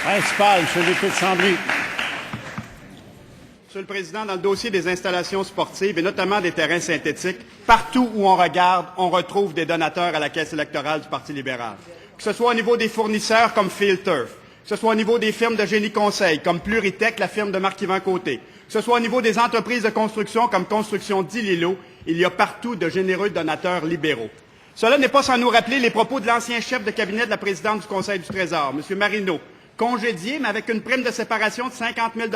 Principal, M. le député de Chambly. Monsieur le Président, dans le dossier des installations sportives et notamment des terrains synthétiques, partout où on regarde, on retrouve des donateurs à la Caisse électorale du Parti libéral. Que ce soit au niveau des fournisseurs comme Field Turf, que ce soit au niveau des firmes de génie conseil comme Pluritech, la firme de Marc-Yvan Côté, que ce soit au niveau des entreprises de construction comme Construction d'Île-Îlot, il y a partout de généreux donateurs libéraux. Cela n'est pas sans nous rappeler les propos de l'ancien chef de cabinet de la présidente du Conseil du Trésor, M. Marino, congédié, mais avec une prime de séparation de 50 000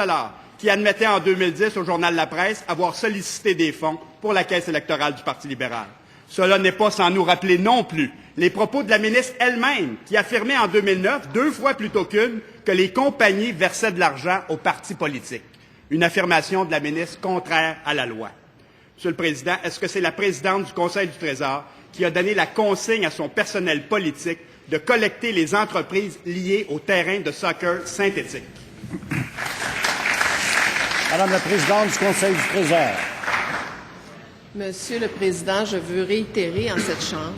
qui admettait en 2010 au journal La Presse avoir sollicité des fonds pour la Caisse électorale du Parti libéral. Cela n'est pas sans nous rappeler non plus les propos de la ministre elle-même, qui affirmait en 2009, 2 fois plutôt qu'une, que les compagnies versaient de l'argent aux partis politiques. Une affirmation de la ministre contraire à la loi. Monsieur le Président, est-ce que c'est la présidente du Conseil du Trésor qui a donné la consigne à son personnel politique de collecter les entreprises liées au terrain de soccer synthétique? Madame la présidente du Conseil du Trésor. Monsieur le Président, je veux réitérer en cette Chambre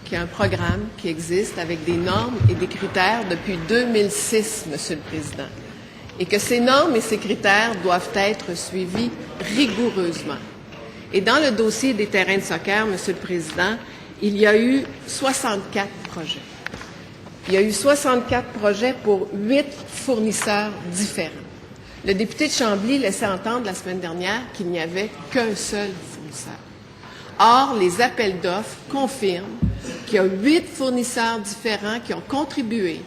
qu'il y a un programme qui existe avec des normes et des critères depuis 2006, Monsieur le Président, et que ces normes et ces critères doivent être suivis rigoureusement. Et dans le dossier des terrains de soccer, Monsieur le Président, il y a eu 64 projets. Il y a eu 64 projets pour 8 fournisseurs différents. Le député de Chambly laissait entendre la semaine dernière qu'il n'y avait qu'un seul fournisseur. Or, les appels d'offres confirment qu'il y a 8 fournisseurs différents qui ont contribué,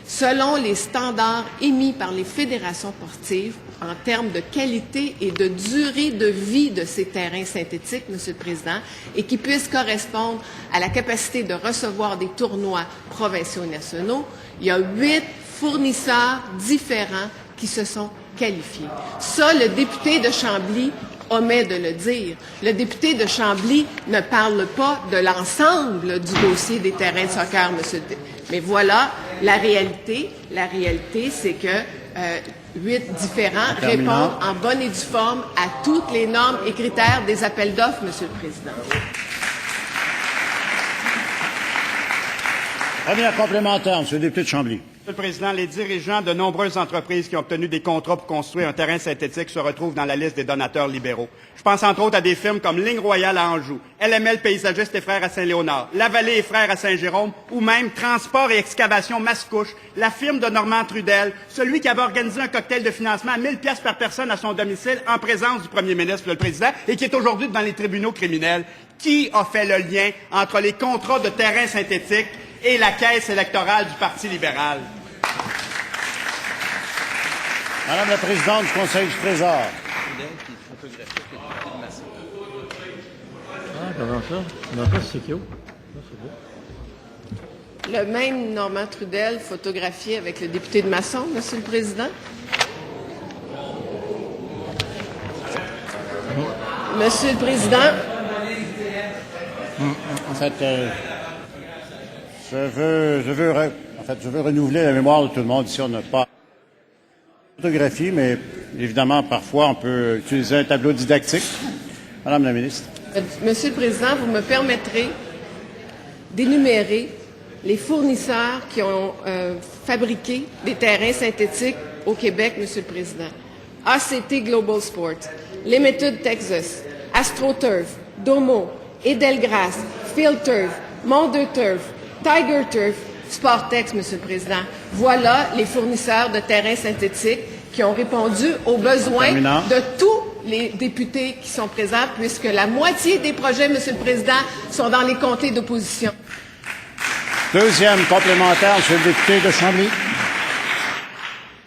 selon les standards émis par les fédérations sportives, en termes de qualité et de durée de vie de ces terrains synthétiques, Monsieur le Président, et qui puissent correspondre à la capacité de recevoir des tournois provinciaux et nationaux. Il y a 8 fournisseurs différents qui se sont qualifiés. Ça, le député de Chambly omet de le dire. Le député de Chambly ne parle pas de l'ensemble du dossier des terrains de soccer, monsieur. Mais voilà la réalité. La réalité, c'est que 8 différents répondent en bonne et due forme à toutes les normes et critères des appels d'offres, Monsieur le Président. Première complémentaire, M. le député de Chambly. Monsieur le Président, les dirigeants de nombreuses entreprises qui ont obtenu des contrats pour construire un terrain synthétique se retrouvent dans la liste des donateurs libéraux. Je pense entre autres à des firmes comme Ligne Royale à Anjou, LML Paysagiste et Frères à Saint-Léonard, La Vallée et Frères à Saint-Jérôme, ou même Transport et Excavation Mascouche, la firme de Normand Trudel, celui qui avait organisé un cocktail de financement à 1 000 $ par personne à son domicile en présence du premier ministre, le Président, et qui est aujourd'hui dans les tribunaux criminels. Qui a fait le lien entre les contrats de terrain synthétique et la Caisse électorale du Parti libéral? Madame la présidente du Conseil du Trésor. Comment ça? Comment ça, c'est qui? Le même Normand Trudel photographié avec le député de Masson, Monsieur le Président. Monsieur le Président. En fait, je veux renouveler la mémoire de tout le monde. Ici, on n'a pas de photographie, mais évidemment, parfois, on peut utiliser un tableau didactique. Madame la ministre. Monsieur le Président, vous me permettrez d'énumérer les fournisseurs qui ont fabriqué des terrains synthétiques au Québec, Monsieur le Président. ACT Global Sport, Limited Texas, AstroTurf, Domo, Edelgras, Field Turf, Monde Turf, Tiger Turf, Sportex, Monsieur le Président. Voilà les fournisseurs de terrains synthétiques qui ont répondu aux besoins de tous les députés qui sont présents, puisque la moitié des projets, Monsieur le Président, sont dans les comtés d'opposition. Deuxième complémentaire, Monsieur le député de Chambly.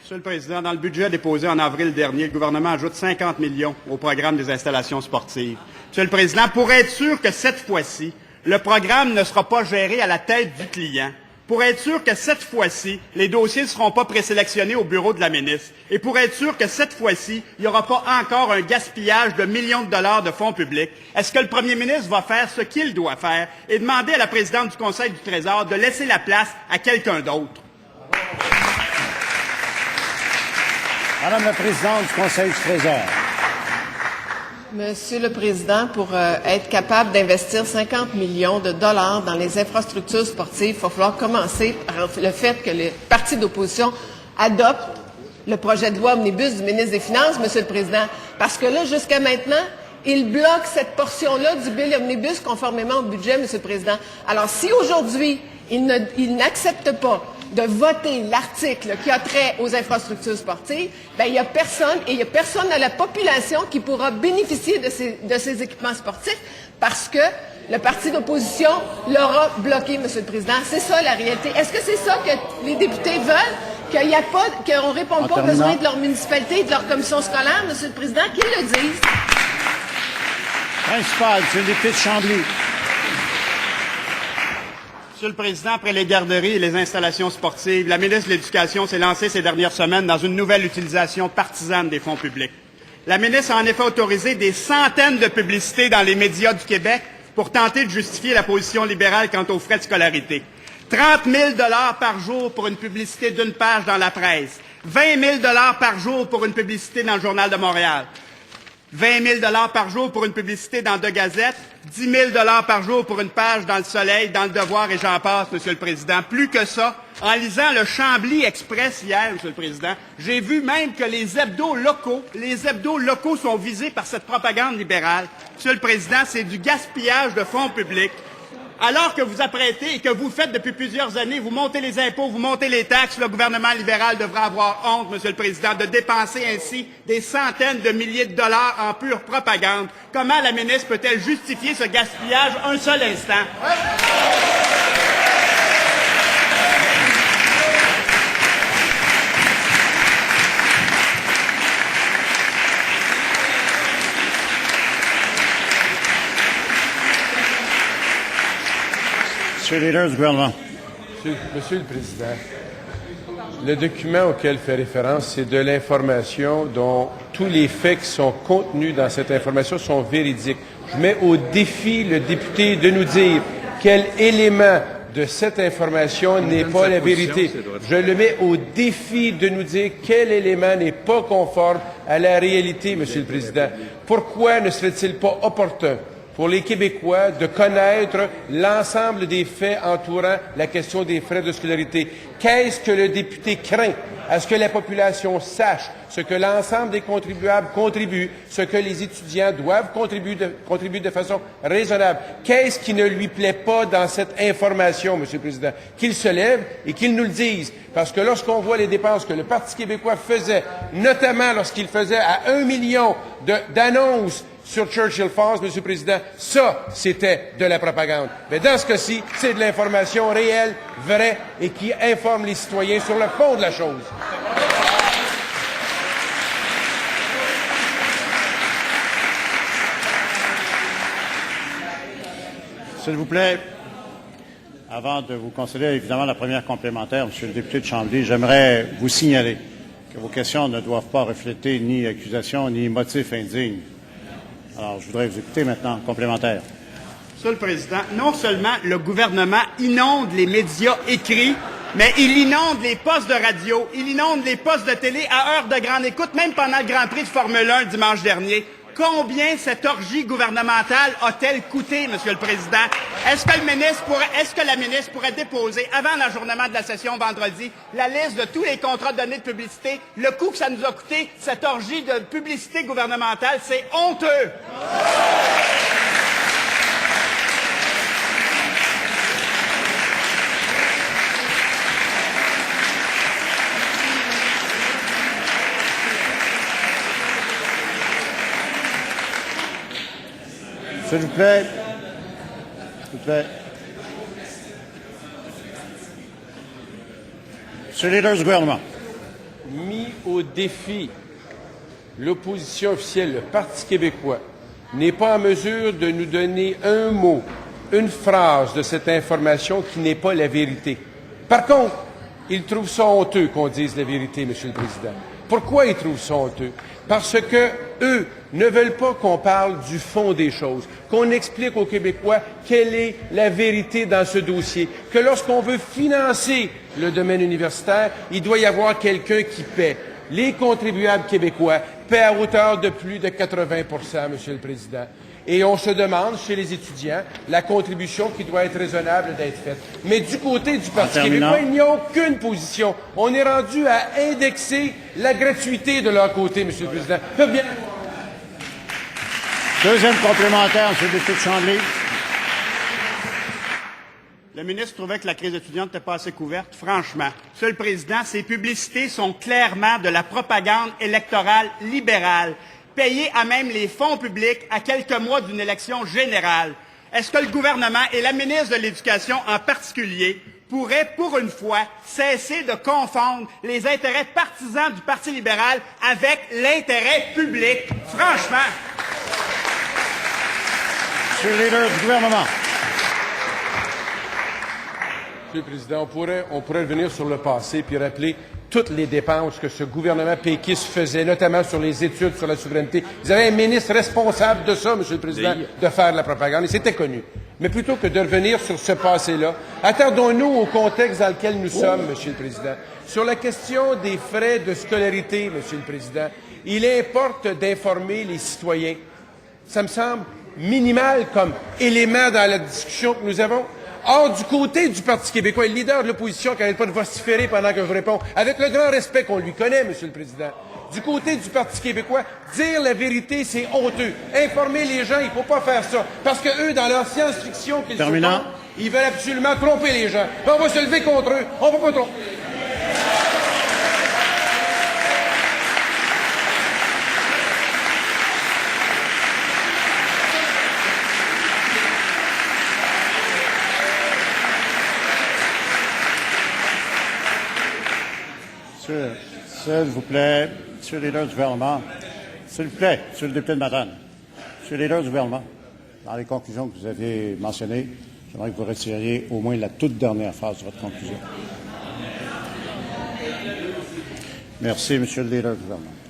Monsieur le Président, dans le budget déposé en avril dernier, le gouvernement ajoute 50 millions au programme des installations sportives. Monsieur le Président, pour être sûr que cette fois-ci, le programme ne sera pas géré à la tête du client, pour être sûr que cette fois-ci, les dossiers ne seront pas présélectionnés au bureau de la ministre, et pour être sûr que cette fois-ci, il n'y aura pas encore un gaspillage de millions de dollars de fonds publics, est-ce que le premier ministre va faire ce qu'il doit faire et demander à la présidente du Conseil du Trésor de laisser la place à quelqu'un d'autre? Madame la présidente du Conseil du Trésor. Monsieur le Président, pour être capable d'investir 50 millions de dollars dans les infrastructures sportives, il va falloir commencer par le fait que les partis d'opposition adopte le projet de loi omnibus du ministre des Finances, Monsieur le Président, parce que là, jusqu'à maintenant, il bloque cette portion-là du bill omnibus conformément au budget, Monsieur le Président. Alors, si aujourd'hui, il n'accepte pas de voter l'article qui a trait aux infrastructures sportives, bien, il n'y a personne, et il n'y a personne dans la population qui pourra bénéficier de ces équipements sportifs parce que le parti d'opposition l'aura bloqué, Monsieur le Président. C'est ça, la réalité. Est-ce que c'est ça que les députés veulent? Qu'on ne réponde pas aux besoins de leur municipalité et de leur commission scolaire, Monsieur le Président? Qu'ils le disent. Principal, c'est le député de Chambly. Monsieur le Président, après les garderies et les installations sportives, la ministre de l'Éducation s'est lancée ces dernières semaines dans une nouvelle utilisation partisane des fonds publics. La ministre a en effet autorisé des centaines de publicités dans les médias du Québec pour tenter de justifier la position libérale quant aux frais de scolarité. 30 000 $ par jour pour une publicité d'une page dans la presse. 20 000 $ par jour pour une publicité dans le Journal de Montréal. 20 000 $ par jour pour une publicité dans deux gazettes, 10 000 $ par jour pour une page dans Le Soleil, dans Le Devoir et j'en passe, Monsieur le Président. Plus que ça, en lisant le Chambly Express hier, Monsieur le Président, j'ai vu même que les hebdos locaux sont visés par cette propagande libérale. Monsieur le Président, c'est du gaspillage de fonds publics. Alors que vous apprêtez et que vous faites depuis plusieurs années, vous montez les impôts, vous montez les taxes, le gouvernement libéral devra avoir honte, Monsieur le Président, de dépenser ainsi des centaines de milliers de dollars en pure propagande. Comment la ministre peut-elle justifier ce gaspillage un seul instant? Monsieur le leader du gouvernement. Monsieur le Président, le document auquel fait référence, c'est de l'information dont tous les faits qui sont contenus dans cette information sont véridiques. Je mets au défi le député de nous dire quel élément de cette information n'est pas la vérité. Je le mets au défi de nous dire quel élément n'est pas conforme à la réalité, Monsieur le Président. Pourquoi ne serait-il pas opportun pour les Québécois de connaître l'ensemble des faits entourant la question des frais de scolarité? Qu'est-ce que le député craint? À ce que la population sache ce que l'ensemble des contribuables contribuent, ce que les étudiants doivent contribuer de façon raisonnable. Qu'est-ce qui ne lui plaît pas dans cette information, Monsieur le Président? Qu'il se lève et qu'il nous le dise. Parce que lorsqu'on voit les dépenses que le Parti québécois faisait, notamment lorsqu'il faisait à 1 million d'annonces sur Churchill Falls, Monsieur le Président, ça, c'était de la propagande. Mais dans ce cas-ci, c'est de l'information réelle, vraie, et qui informe les citoyens sur le fond de la chose. S'il vous plaît, avant de vous concéder évidemment la première complémentaire, Monsieur le député de Chambly, j'aimerais vous signaler que vos questions ne doivent pas refléter ni accusation ni motif indigne. Alors, je voudrais vous écouter maintenant, complémentaire. Monsieur le Président, non seulement le gouvernement inonde les médias écrits, mais il inonde les postes de radio, il inonde les postes de télé à heure de grande écoute, même pendant le Grand Prix de Formule 1 dimanche dernier. Combien cette orgie gouvernementale a-t-elle coûté, Monsieur le Président? Est-ce que la ministre pourrait déposer, avant l'ajournement de la session vendredi, la liste de tous les contrats donnés de publicité, le coût que ça nous a coûté, cette orgie de publicité gouvernementale? C'est honteux! S'il vous plaît. S'il vous plaît. Monsieur le leader du gouvernement. Mis au défi, l'opposition officielle, le Parti québécois, n'est pas en mesure de nous donner un mot, une phrase de cette information qui n'est pas la vérité. Par contre, ils trouvent ça honteux qu'on dise la vérité, Monsieur le Président. Pourquoi ils trouvent ça honteux? Parce que eux ne veulent pas qu'on parle du fond des choses, qu'on explique aux Québécois quelle est la vérité dans ce dossier, que lorsqu'on veut financer le domaine universitaire, il doit y avoir quelqu'un qui paie. Les contribuables québécois paient à hauteur de plus de 80 %, Monsieur le Président. Et on se demande, chez les étudiants, la contribution qui doit être raisonnable d'être faite. Mais du côté du Parti québécois, il n'y a aucune position. On est rendu à indexer la gratuité de leur côté, M. le Président. Bien. Deuxième complémentaire, M. le député de Chambly. Le ministre trouvait que la crise étudiante n'était pas assez couverte. Franchement, Monsieur le Président, ces publicités sont clairement de la propagande électorale libérale, payée à même les fonds publics à quelques mois d'une élection générale. Est-ce que le gouvernement et la ministre de l'Éducation en particulier pourraient, pour une fois, cesser de confondre les intérêts partisans du Parti libéral avec l'intérêt public? Franchement. Monsieur le leader du gouvernement. Monsieur le Président, on pourrait revenir sur le passé puis rappeler toutes les dépenses que ce gouvernement péquiste faisait, notamment sur les études sur la souveraineté. Ils avaient un ministre responsable de ça, Monsieur le Président, de faire de la propagande, et c'était connu. Mais plutôt que de revenir sur ce passé-là, attardons-nous au contexte dans lequel nous sommes, Monsieur le Président. Sur la question des frais de scolarité, Monsieur le Président, il importe d'informer les citoyens. Ça me semble minimal comme élément dans la discussion que nous avons. Or, du côté du Parti québécois, le leader de l'opposition qui n'arrête pas de vociférer pendant que je vous réponds, avec le grand respect qu'on lui connaît, Monsieur le Président, du côté du Parti québécois, dire la vérité, c'est honteux. Informer les gens, il ne faut pas faire ça. Parce que eux, dans leur science-fiction qu'ils se font, ils veulent absolument tromper les gens. On va se lever contre eux. On ne va pas tromper. S'il vous plaît, Monsieur le leader du gouvernement, s'il vous plaît, Monsieur le député de Matane, Monsieur le leader du gouvernement, dans les conclusions que vous aviez mentionnées, j'aimerais que vous retiriez au moins la toute dernière phrase de votre conclusion. Merci, Monsieur le leader du gouvernement.